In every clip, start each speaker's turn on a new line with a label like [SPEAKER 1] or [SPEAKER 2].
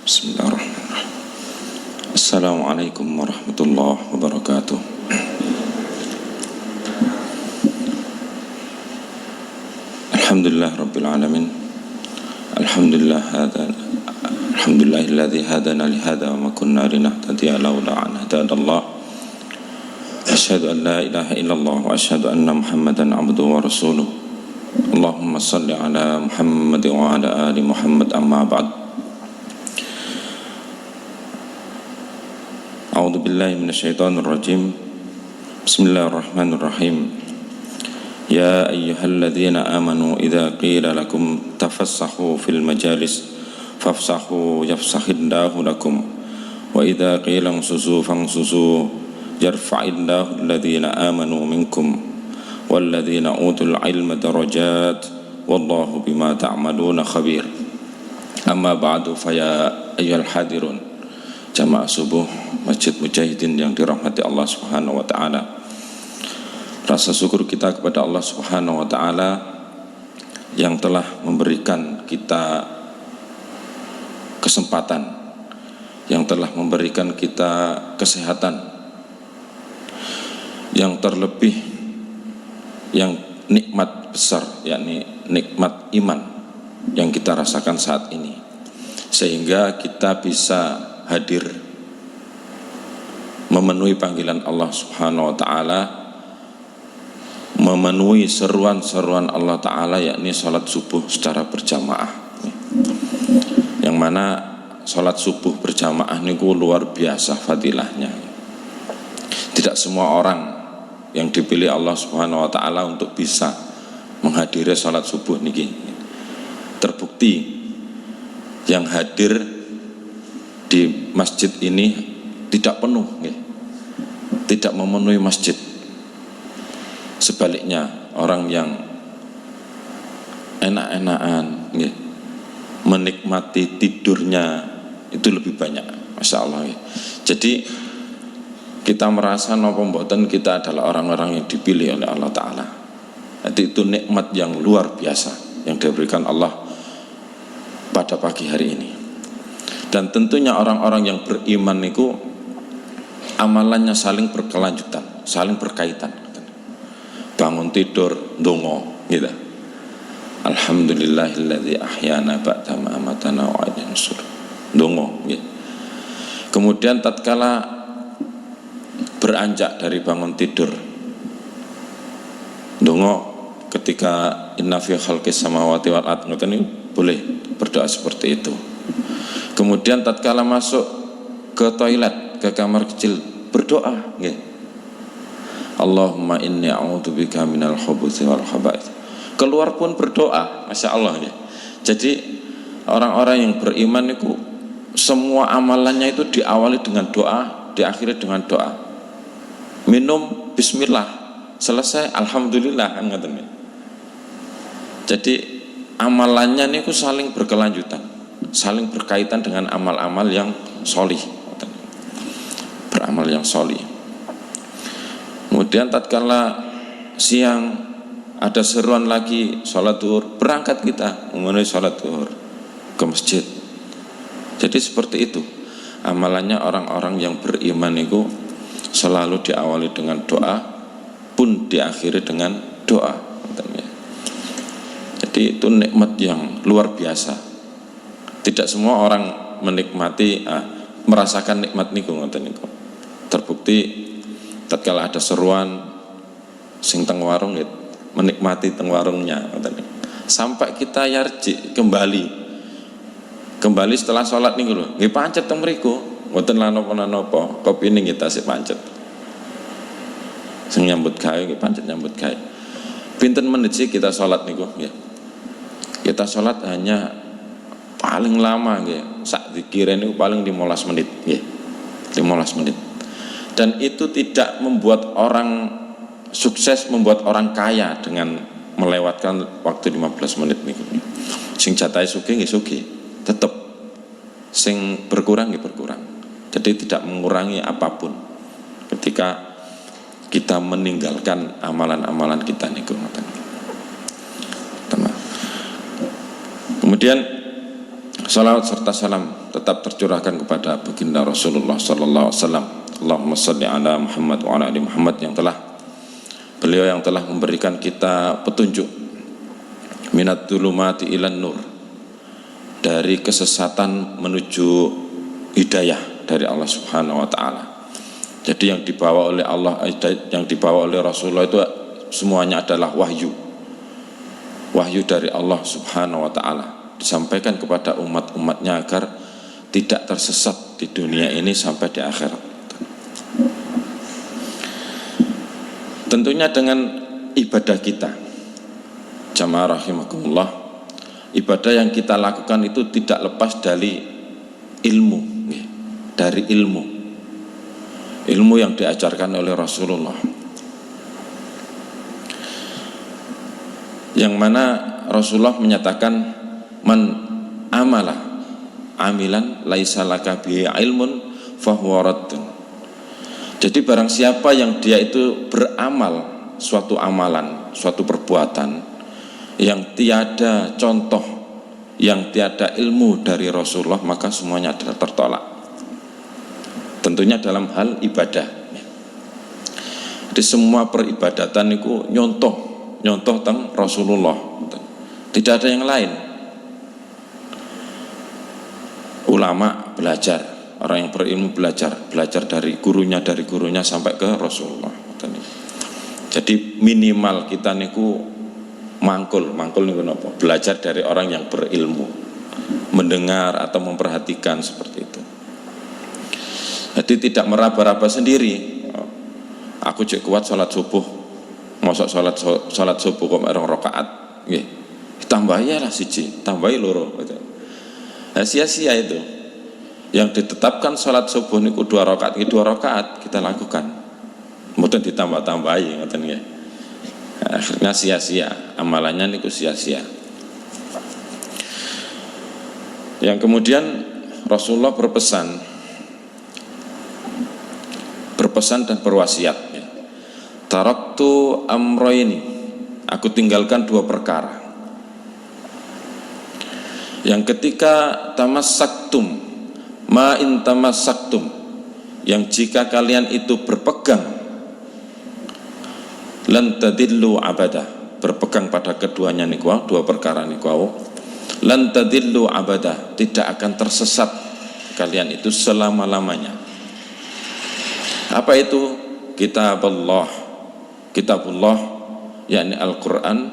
[SPEAKER 1] Bismillahirrahmanirrahim. Assalamualaikum warahmatullahi wabarakatuh. Alhamdulillah rabbil alamin. Alhamdulillahilladzi hadana li hadza wa ma kunna linahtadiya laula an hadana. Asyhadu an la ilaha illallah wa asyhadu anna Muhammadan abduhu wa rasuluh. Allahumma salli ala Muhammad wa ala ali Muhammad, amma ba'd. A'udzu billahi minasyaitonir rajim. Bismillahirrahmanirrahim. Ya ayyuhalladzina amanu idza qila lakum tafassahu fil majalis fafsahu yafsahillahu lakum wa idza qila ansuzu fansuzu yarfa'illahu alladhina amanu minkum walladzina utul ilma darajat wallahu bima ta'maluna khabir. Amma ba'du, faya ayyuhal hadirun jamaah subuh Masjid Mujahidin yang dirahmati Allah Subhanahu wa taala. Rasa syukur kita kepada Allah Subhanahu wa taala yang telah memberikan kita kesempatan, yang telah memberikan kita kesehatan, yang terlebih yang nikmat besar, yakni nikmat iman yang kita rasakan saat ini, sehingga kita bisa hadir memenuhi panggilan Allah Subhanahu wa taala, memenuhi seruan-seruan Allah taala, yakni salat subuh secara berjamaah. Yang mana salat subuh berjamaah niku luar biasa fadilahnya. Tidak semua orang yang dipilih Allah Subhanahu wa taala untuk bisa menghadiri salat subuh niki. Terbukti yang hadir di masjid ini tidak penuh, tidak memenuhi masjid. Sebaliknya, orang yang enak-enakan menikmati tidurnya itu lebih banyak, masya Allah. Jadi kita merasa napa mboten kita adalah orang-orang yang dipilih oleh Allah Ta'ala. Jadi itu nikmat yang luar biasa yang diberikan Allah pada pagi hari ini. Dan tentunya orang-orang yang beriman itu amalannya saling berkelanjutan, saling berkaitan. Bangun tidur ndonga gitu. Alhamdulillahilladzi ahyana ba'da ma amatana wa ilayhi nusyur. Ndonga gitu. Kemudian tatkala beranjak dari bangun tidur ndonga ketika inna fi khalqis samawati wal ardh, ngoten boleh berdoa seperti itu. Kemudian tatkala masuk ke toilet, ke kamar kecil, berdoa nggih. Allahumma inni a'udzubika minal khubuthi wal khaba'ith. Keluar pun berdoa, masya Allah nggih. Jadi orang-orang yang beriman itu semua amalannya itu diawali dengan doa, diakhiri dengan doa. Minum bismillah, selesai alhamdulillah, kan ngoten. Jadi amalannya niku saling berkelanjutan, saling berkaitan dengan amal-amal yang sholih, beramal yang sholih. Kemudian tatkala siang ada seruan lagi sholat zuhur, berangkat kita memenuhi sholat zuhur ke masjid. Jadi seperti itu amalannya orang-orang yang beriman itu, selalu diawali dengan doa, pun diakhiri dengan doa. Jadi itu nikmat yang luar biasa. Tidak semua orang menikmati, merasakan nikmat niku ngoten niku. Terbukti tatkala ada seruan sing teng warung menikmati teng warungnya ngoten niku. Sampai kita yarji kembali setelah sholat niku lho. Nggih pancet teng mriku, mboten lan napa-napa, kopine nggih tasih pancet. Sing nyambut gawe nggih pancet nyambut gawe. Pinten menit sih kita sholat niku nggih? Kita sholat hanya paling lama nggih, sak zikire niku paling 15 menit nggih. 15 menit. Dan itu tidak membuat orang sukses, membuat orang kaya dengan melewatkan waktu 15 menit niku. Sing jatahe sugih nggih sugih, tetep. Sing berkurang nggih berkurang. Jadi tidak mengurangi apapun ketika kita meninggalkan amalan-amalan kita niku ngoten. Kemudian Salawat serta salam tetap tercurahkan kepada baginda Rasulullah sallallahu alaihi wasallam. Allahumma shalli ala Muhammad wa ala ali Muhammad, beliau yang telah memberikan kita petunjuk minat dzulumati ilan nur, dari kesesatan menuju hidayah dari Allah Subhanahu wa taala. Jadi yang dibawa oleh Allah, yang dibawa oleh Rasulullah itu semuanya adalah wahyu dari Allah Subhanahu wa taala, disampaikan kepada umat-umatnya agar tidak tersesat di dunia ini sampai di akhirat. Tentunya dengan ibadah kita, jamaah rahimakumullah, ibadah yang kita lakukan itu tidak lepas dari ilmu, ilmu yang diajarkan oleh Rasulullah, yang mana Rasulullah menyatakan man amala amilan laisa laka bihi ilmun fahuwa raddun. Jadi barang siapa yang dia itu beramal suatu amalan, suatu perbuatan yang tiada contoh, yang tiada ilmu dari Rasulullah, maka semuanya adalah tertolak. Tentunya dalam hal ibadah. Di semua peribadatan itu nyontoh tentang Rasulullah. Tidak ada yang lain. Ulama belajar, orang yang berilmu belajar dari gurunya sampai ke Rasulullah. Jadi minimal kita niku mangkul niku napa? Belajar dari orang yang berilmu, mendengar atau memperhatikan seperti itu. Jadi tidak meraba-raba sendiri. Aku cek kuat salat subuh, mosok salat subuh kok 2 rakaat, nggih. Tambahi lah siji, tambahi loro gitu. Nah, sia-sia itu. Yang ditetapkan salat subuh niku 2 rakaat, 2 rakaat kita lakukan. Mboten ditambah-tambahi ngoten nggih. Akhirnya sia-sia, amalannya niku sia-sia. Yang kemudian Rasulullah berpesan dan berwasiat, taraktu amroini, aku tinggalkan 2 perkara yang ketika tamassaktum ma in tamassaktum, yang jika kalian itu berpegang, lan tadillu abada, berpegang pada keduanya niku, 2 perkara niku, lan tadillu abada, tidak akan tersesat kalian itu selama-lamanya. Apa itu? Kitabullah, yakni Al-Quran,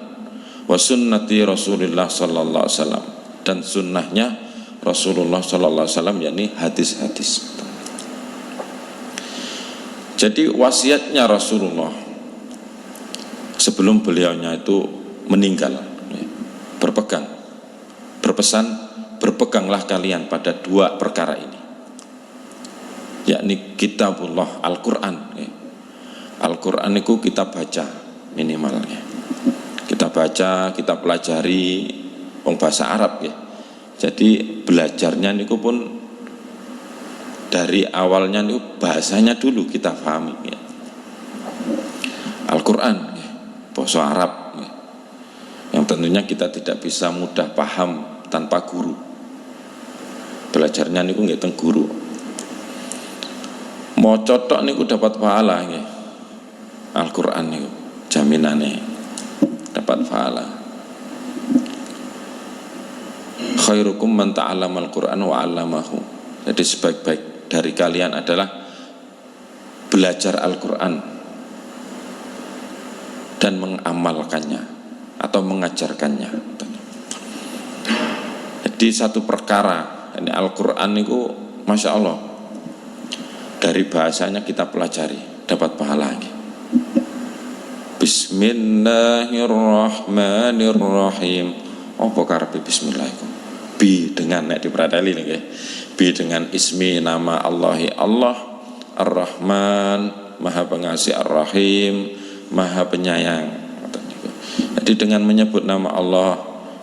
[SPEAKER 1] wa sunnati Rasulullah sallallahu alaihi wasallam, dan sunnahnya Rasulullah sallallahu alaihi wasallam, yakni hadis-hadis. Jadi wasiatnya Rasulullah sebelum beliaunya itu meninggal, berpesan, berpeganglah kalian pada 2 perkara ini, yakni kitabullah, Al-Quran. Al-Quran itu kita baca minimalnya, kita baca, kita pelajari bahasa Arab ya. Jadi belajarnya niku pun dari awalnya niku bahasanya dulu kita pahami ya. Al-Quran ya, bahasa Arab ya, yang tentunya kita tidak bisa mudah paham tanpa guru. Belajarnya niku nggih teng guru. Mau cotok niku dapat pahala nggih. Al-Quran niku jaminane dapat pahala. Khairukum man ta'allama al-Quran wa 'allamahu. Jadi sebaik-baik dari kalian adalah belajar Al-Quran dan mengamalkannya atau mengajarkannya. Jadi satu perkara, ini Al-Quran itu Masya Allah, dari bahasanya kita pelajari dapat pahala lagi. Bismillahirrahmanirrahim. Apa karepe bismillahirrahmanirrahim? Bi dengan nek diprateli nggih. Bi dengan ismi nama Allahi Allah, Ar-Rahman, Maha Pengasih, Ar-Rahim, Maha Penyayang. Jadi dengan menyebut nama Allah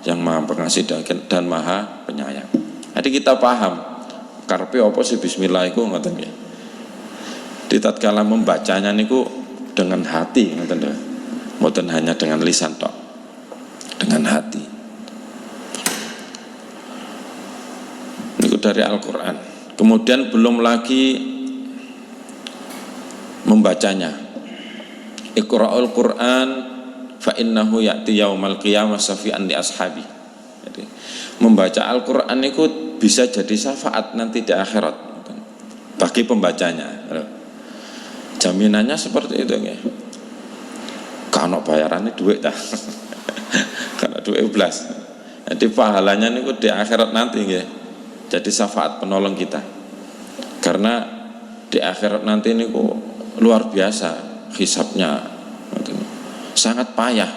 [SPEAKER 1] yang Maha Pengasih dan Maha Penyayang. Jadi kita paham karepe apa sih bismillah iku ngoten nggih. Di tatkala membacanya niku dengan hati ngoten lho. Mboten hanya dengan lisan tok. Dengan hati. dari Al-Quran. Kemudian belum lagi membacanya. Iqra'ul Quran fa innahu ya'ti yaumal qiyamah syafi'an li ashabi. Jadi membaca Al-Quran itu bisa jadi syafaat nanti di akhirat bagi pembacanya. Jaminannya seperti itu nggih. Kalau bayarannya duit dah. Karena duit belas. Jadi pahalanya niku di akhirat nanti nggih. Jadi syafaat penolong kita. Karena di akhirat nanti niku luar biasa hisabnya. Sangat payah.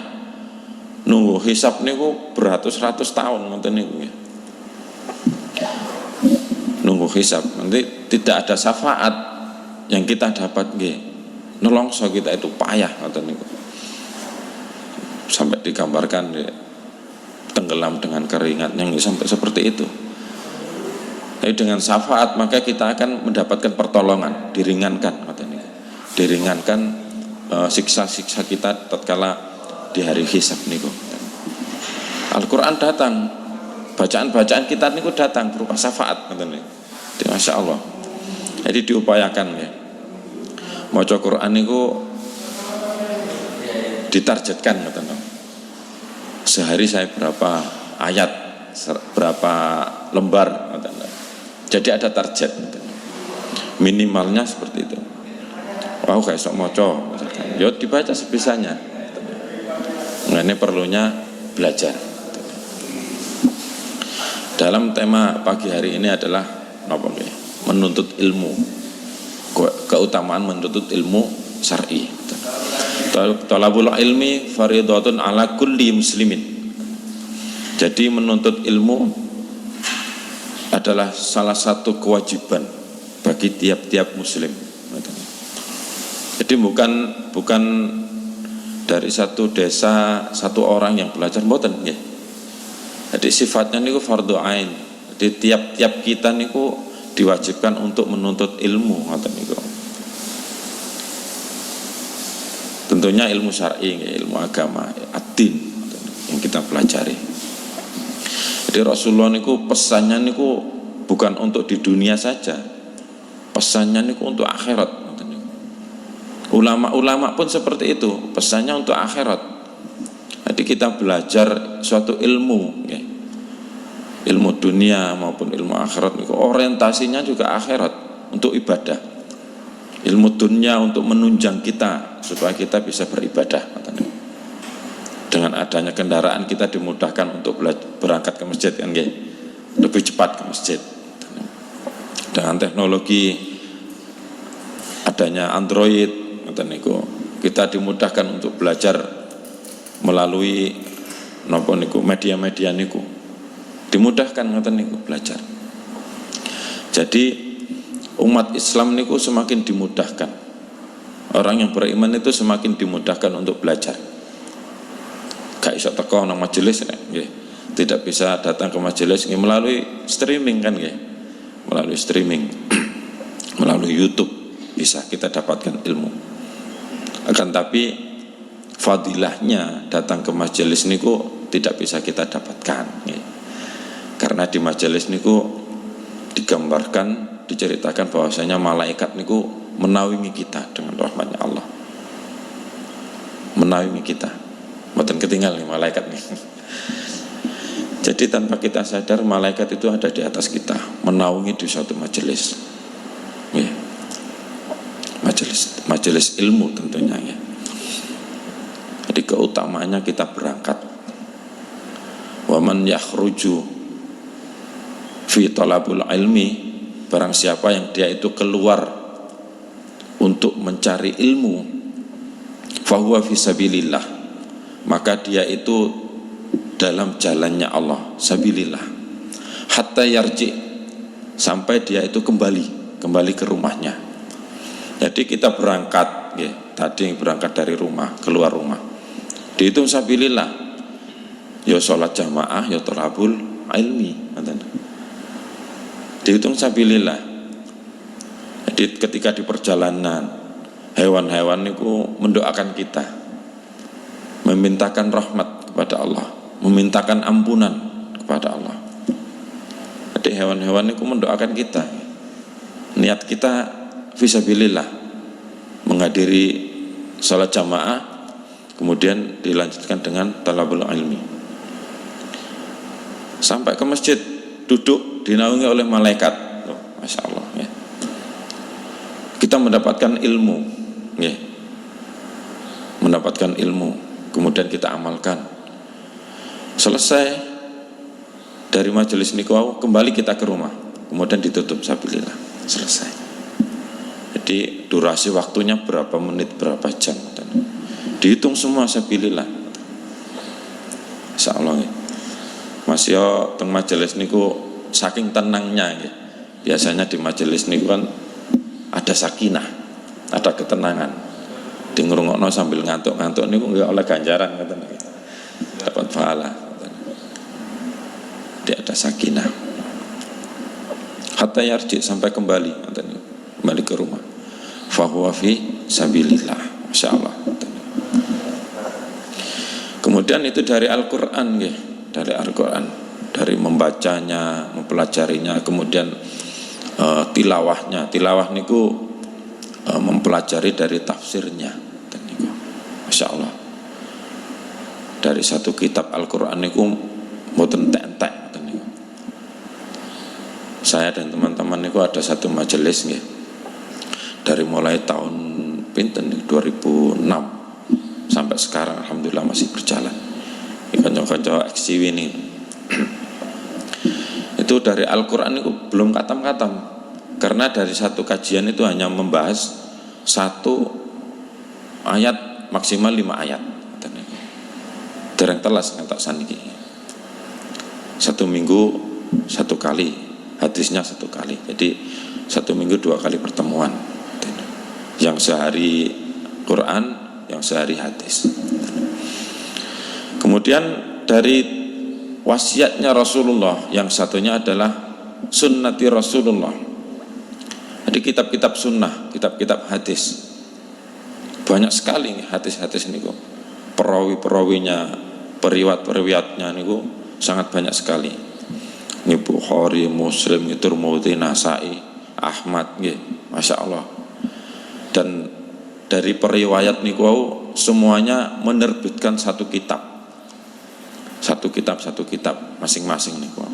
[SPEAKER 1] Nunggu hisab niku beratus-ratus tahun ngoten niku nggih. Nunggu hisab, nanti tidak ada syafaat yang kita dapat nggih. Nelongso kita itu payah ngoten niku. Sampai digambarkan tenggelam dengan keringat yang sampai seperti itu. Tapi dengan syafaat maka kita akan mendapatkan pertolongan, diringankan ngoten niku. Diringankan siksa-siksa kita tatkala di hari hisab niku. Al-Qur'an datang, bacaan-bacaan kita niku datang berupa syafaat ngoten niku. Masya Allah. Jadi diupayakan ya. Maca Quran niku ditargetkan ngoten. Sehari saya berapa ayat, berapa lembar ngoten. Jadi ada target ngoten. Minimalnya seperti itu. Wah, kayak sok maca misalkan. Ya dibaca sebisanya. Nah, ini perlunya belajar. Dalam tema pagi hari ini adalah apa nih? Menuntut ilmu. Keutamaan menuntut ilmu syar'i. Talabul ilmi fardhatun ala kulli muslimin. Jadi menuntut ilmu adalah salah satu kewajiban bagi tiap-tiap muslim. Jadi bukan dari satu desa satu orang yang belajar mboten nggih. Jadi sifatnya niku fardhu ain. Jadi tiap-tiap kita niku diwajibkan untuk menuntut ilmu ngoten niku. Tentunya ilmu syar'i, ilmu agama, ad-din yang kita pelajari. Jadi Rasulullah niku pesannya niku bukan untuk di dunia saja. Pesannya niku untuk akhirat. Ulama-ulama pun seperti itu, pesannya untuk akhirat. Jadi kita belajar suatu ilmu ya. Ilmu dunia maupun ilmu akhirat niku orientasinya juga akhirat untuk ibadah. Ilmu dunia untuk menunjang kita supaya kita bisa beribadah. Dengan adanya kendaraan kita dimudahkan untuk berangkat ke masjid kan nggih. Lebih cepat ke masjid. Dengan teknologi adanya Android kita dimudahkan untuk belajar melalui napa niku media-media niku. Dimudahkan ngoten niku belajar. Jadi umat Islam niku semakin dimudahkan. Orang yang beriman itu semakin dimudahkan untuk belajar. Gak iso teko nang majelis nggih. Tidak bisa datang ke majelis nggih melalui streaming kan nggih. Melalui streaming. Melalui YouTube bisa kita dapatkan ilmu. Akan tapi fadilahnya datang ke majelis niku tidak bisa kita dapatkan ya. Karena di majelis niku digambarkan, diceritakan bahwasanya malaikat niku menaungi kita dengan rahmatnya Allah. Menaungi kita. Mboten ketinggal nih malaikat nih. Jadi tanpa kita sadar malaikat itu ada di atas kita, menaungi di suatu majelis. Ya. Majelis ilmu tentunya ya. Jadi keutamaannya kita berangkat. Wa man yakhruju fi talabul ilmi, barang siapa yang dia itu keluar untuk mencari ilmu, fahuwa fi sabilillah, maka dia itu dalam jalannya Allah, sabilillah, hatta yarji, sampai dia itu kembali ke rumahnya. Jadi kita berangkat ya, tadi berangkat dari rumah, keluar rumah, dihitung sabilillah, ya sholat jamaah, ya thalabul ilmi, dihitung sabilillah. Jadi ketika di perjalanan hewan-hewan itu mendoakan kita, memintakan rahmat kepada Allah, memintakan ampunan kepada Allah. Adik hewan-hewan itu mendoakan kita. Niat kita fisabilillah, menghadiri salat jamaah, kemudian dilanjutkan dengan talabul ilmi. Sampai ke masjid, duduk dinaungi oleh malaikat. Oh, Masya Allah ya. Kita mendapatkan ilmu ya. Mendapatkan ilmu, kemudian kita amalkan. Selesai dari majelis niku, kembali kita ke rumah, kemudian ditutup sabilillah, selesai. Jadi durasi waktunya berapa menit, berapa jam, dihitung semua sabilillah. Insyaallah ya. Mas yo teng majelis niku saking tenangnya ya. Biasanya di majelis niku kan ada sakinah, ada ketenangan. Di ngrungokno sambil ngantuk-ngantuk niku nggak oleh ganjaran ngoten iki. Dapat pahala. Dia ada sakinah. Hatta yarji, sampai kembali ke rumah. Fa huwa fi sabilillah. Masyaallah. Kemudian itu dari Al-Qur'an nggih, dari Al-Qur'an, dari membacanya, mempelajarinya, kemudian tilawahnya. Tilawah niku mempelajari dari tafsirnya. Masya Allah. Dari satu kitab Al-Quran niku mboten entek-entek. Saya dan teman-teman niku ada satu majelis nggih. Dari mulai tahun pinten 2006 sampai sekarang alhamdulillah masih berjalan. Kanca-kanca eksiwi ini. Itu dari Al-Quran niku belum katam-katam. Karena dari satu kajian itu hanya membahas satu ayat, maksimal 5 ayat. Dereng telas ngantos saniki. Satu minggu satu kali, hadisnya satu kali. Jadi satu minggu 2 kali pertemuan. Yang sehari Quran, yang sehari hadis. Kemudian dari wasiatnya Rasulullah, yang satunya adalah sunnati Rasulullah. Jadi kitab-kitab sunnah, kitab-kitab hadis. Banyak sekali nih hadis-hadis niku. Perawi-perawinya, periwayat-periwayatnya niku sangat banyak sekali. Ini Bukhari, Muslim, Tirmidzi, Nasa'i, Ahmad nggih. Masya Allah. Dan dari periwayat niku semuanya menerbitkan satu kitab. Satu kitab masing-masing niku.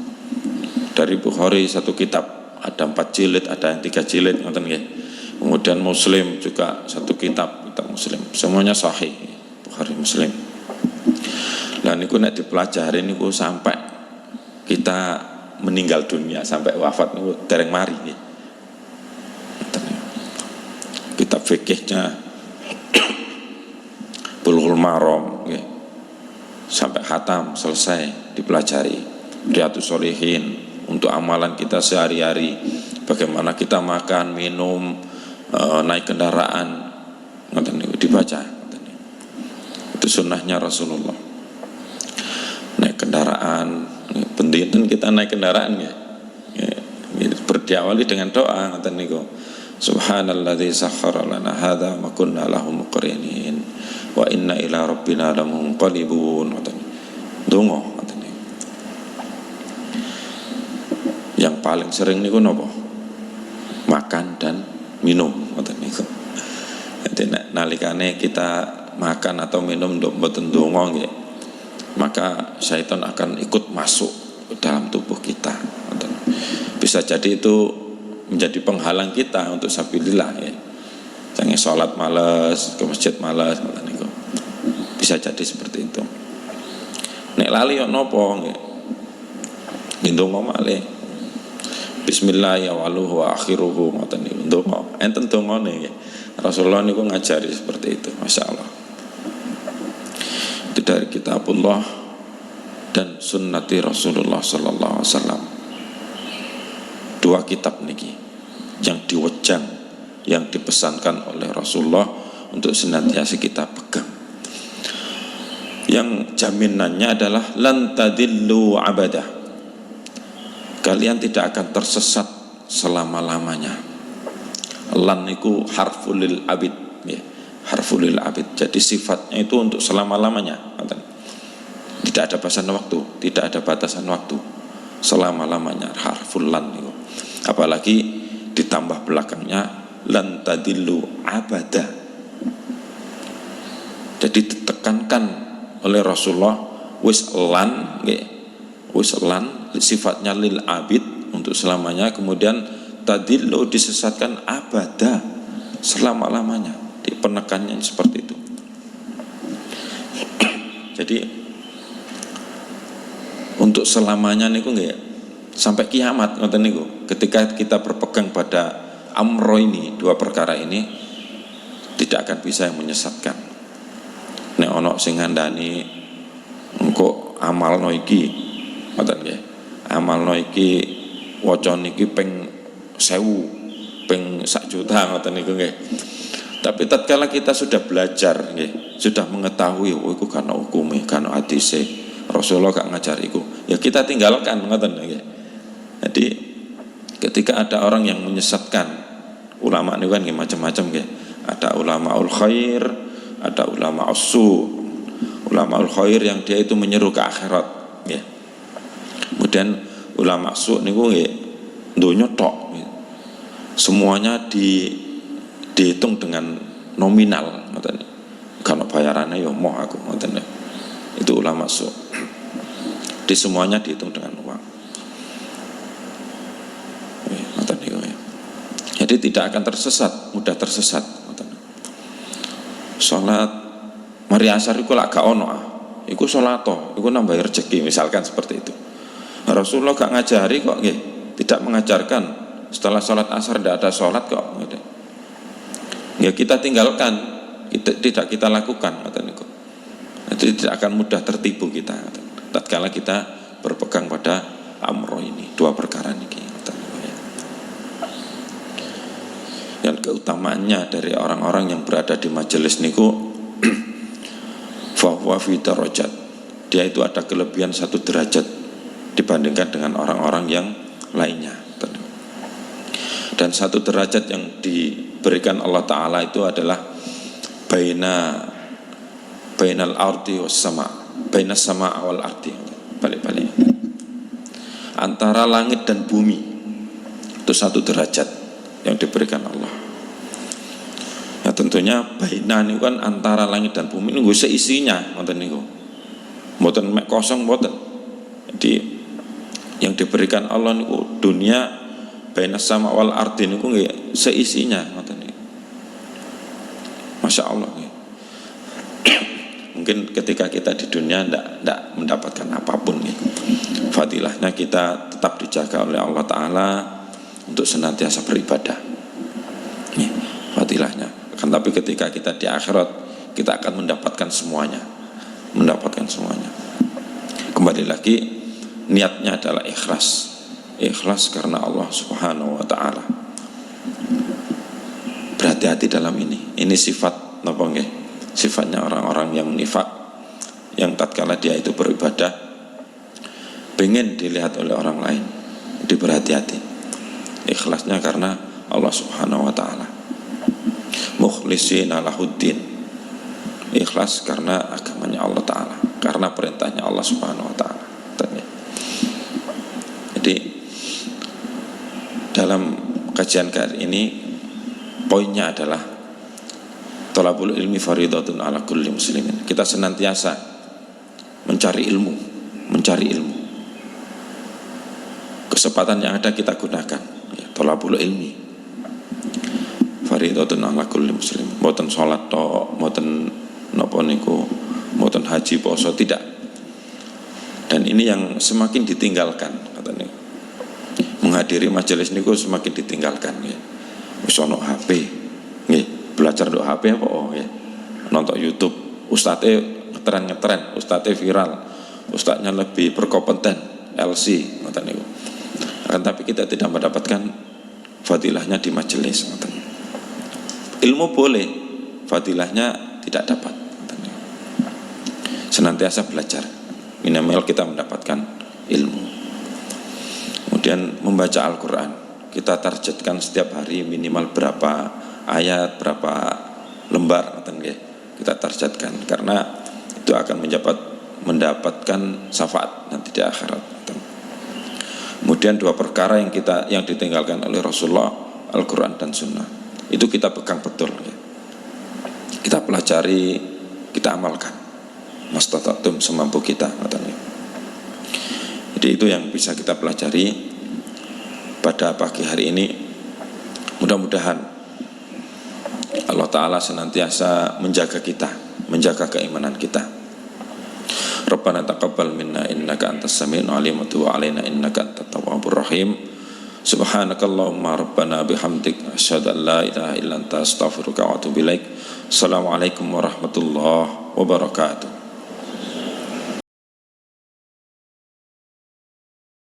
[SPEAKER 1] Dari Bukhari satu kitab, ada 4 jilid, ada yang 3 jilid ngoten nggih. Kemudian Muslim juga satu kitab Muslim, semuanya sahih, Bukhari Muslim. Lah niku nek dipelajari niku sampai kita meninggal dunia, sampai wafat niku dereng mari nggih. Kitab fikihnya Bulughul Maram nggih. Sampai khatam selesai dipelajari. Riyadhus Shalihin untuk amalan kita sehari-hari, bagaimana kita makan, minum, naik kendaraan, dibaca. Itu sunnahnya Rasulullah. Naik kendaraan, penting kita naik kendaraan ya. Berdiawali dengan doa ngoten niku. Subhanalladzi sakhkhara lana hadza ma kunna lahu muqrinin wa inna ila rabbina lamunqalibun. Donga ngoten niku. Yang paling sering niku napa? Makan dan minum ngoten niku. Jadi nalikane kita makan atau minum mboten donga nggih, maka syaitan akan ikut masuk ke dalam tubuh kita. Bisa jadi itu menjadi penghalang kita untuk sabilillah ya. Jangan sholat malas, ke masjid malas ngoten niku. Bisa jadi seperti itu. Nek lali yo napa nggih? Ndonga malih. Bismillah ya waluhu wa akhiruhu ngoten niku. Ndonga enten dongane nggih. Rasulullah niku ngajari seperti itu, Masya Allah. Itu dari kitabullah dan sunnati Rasulullah sallallahu alaihi wasallam. 2 kitab niki yang diwejang, yang dipesankan oleh Rasulullah untuk senantiasa kita pegang. Yang jaminannya adalah lan tadillu abadah. Kalian tidak akan tersesat selama-lamanya. Lan niku harful lil abid ya. Harful lil abid. Jadi sifatnya itu untuk selama-lamanya. Tidak ada batasan waktu, tidak ada batasan waktu. selama-lamanya, harful lan niku. Apalagi ditambah belakangnya lan tadillu abada. Jadi ditekankan oleh Rasulullah wis lan nggih. Wis lan sifatnya lil abid untuk selamanya, kemudian tadillu disesatkan abada, selama-lamanya. Penekannya seperti itu. Jadi untuk selamanya niku nggih sampai kiamat ngoten niku. Ketika kita berpegang pada amro ini, dua perkara ini, tidak akan bisa yang menyesatkan. Nek ana sing ngandani engko amalno iki ngoten nggih. Amalno iki waca niki ping 1000, ping 1 juta ngoten niku nggih. Tapi tatkala kita sudah belajar nggih, sudah mengetahui oh iku kana hukume, kana hadise, Rasulullah gak ngajar iku, ya kita tinggalkan ngoten nggih. Jadi ketika ada orang yang menyesatkan, ulama niku kan nggih macam-macam nggih. Ada ulamaul khair, ada ulamaus su. Ulamaul khair yang dia itu menyeru ke akhirat nggih. Kemudian ulama su niku nggih donya tok. Semuanya dihitung dengan nominal ngoten. Kalau bayarannya ya moh aku ngoten. Itu ulama su. Di semuanya dihitung dengan uang. Ngoten niku ya. Jadi tidak akan tersesat, mudah tersesat ngoten. Salat mari asar iku lak gak ono iku salat iku nambah rezeki misalkan seperti itu. Rasulullah gak ngajari kok nggih, tidak mengajarkan setelah salat asar tidak ada salat kok gitu. Ya kita tinggalkan, tidak kita lakukan ngoten niku. Jadi tidak akan mudah tertipu kita tatkala kita berpegang pada amro ini, dua perkara niki ngoten niku ya. Dan keutamaannya dari orang-orang yang berada di majelis niku fahuwa fi darajat. Dia itu ada kelebihan 1 derajat dibandingkan dengan orang-orang yang lainnya. Dan 1 derajat yang diberikan Allah Ta'ala itu adalah bainal ardi was sama, bainas sama awal ardi, balik-balik antara langit dan bumi, itu 1 derajat yang diberikan Allah. Ya tentunya baina ini kan antara langit dan bumi ini seisinya ngoten niku. Mboten mek kosong mboten. Jadi yang diberikan Allah niku dunia bainas sama wal ardi niku nggih seisinya ngoten niku. Masya Allah nggih. Mungkin ketika kita di dunia ndak mendapatkan apapun nih. Fadilahnya kita tetap dijaga oleh Allah Ta'ala untuk senantiasa beribadah. Nih, fadilahnya. Kan tapi ketika kita di akhirat kita akan mendapatkan semuanya. Mendapatkan semuanya. Kembali lagi niatnya adalah ikhlas. Ikhlas karena Allah Subhanahu wa Ta'ala. Berhati-hati dalam ini. Ini sifat napa nggih? Sifatnya orang-orang yang nifak, yang tatkala dia itu beribadah pengen dilihat oleh orang lain. Jadi berhati-hati. Ikhlasnya karena Allah Subhanahu wa Ta'ala. Mukhlishina lahuddin. Ikhlas karena agamanya Allah Ta'ala, karena perintahnya Allah Subhanahu wa Ta'ala. Jadi dalam kajian kali ini poinnya adalah thalabul ilmi faridatun ala kulli muslimin. Kita senantiasa mencari ilmu. Kesempatan yang ada kita gunakan. Thalabul ilmi faridatun ala kulli muslimin. Mboten salat tok, mboten napa niku, mboten haji poso, tidak. Dan ini yang semakin ditinggalkan katanya. Menghadiri majelis niku semakin ditinggalkan ya. Wis ono HP nggih. Belajar doa HP apa ya, nonton YouTube, ustadznya ngetren, ustadznya viral, ustadznya lebih berkompeten, LC, ngoten niku. Akan tapi kita tidak mendapatkan fadilahnya di majelis, ngoten. Ilmu boleh, fadilahnya tidak dapat, ngoten niku. Senantiasa belajar, minimal kita mendapatkan ilmu. Kemudian membaca Al-Quran, kita targetkan setiap hari minimal berapa ayat, berapa lembar kita targetkan, karena itu akan mendapatkan syafaat nanti di akhirat. Kemudian 2 perkara yang ditinggalkan oleh Rasulullah, Al-Quran dan Sunnah. Itu kita pegang betul. Kita pelajari, kita amalkan. Mastata'tum, semampu kita. Jadi itu yang bisa kita pelajari pada pagi hari ini. Mudah-mudahan Allah Ta'ala senantiasa menjaga kita, menjaga keimanan kita. Rabbana taqabbal minna innaka antas sami'ul alim wa tub 'alaina innaka antat tawwabur rahim. Subhanakallahumma rabbana bihamdik asyhadu an la ilaha illa anta astaghfiruka wa atubu ilaik. Assalamualaikum warahmatullahi wabarakatuh.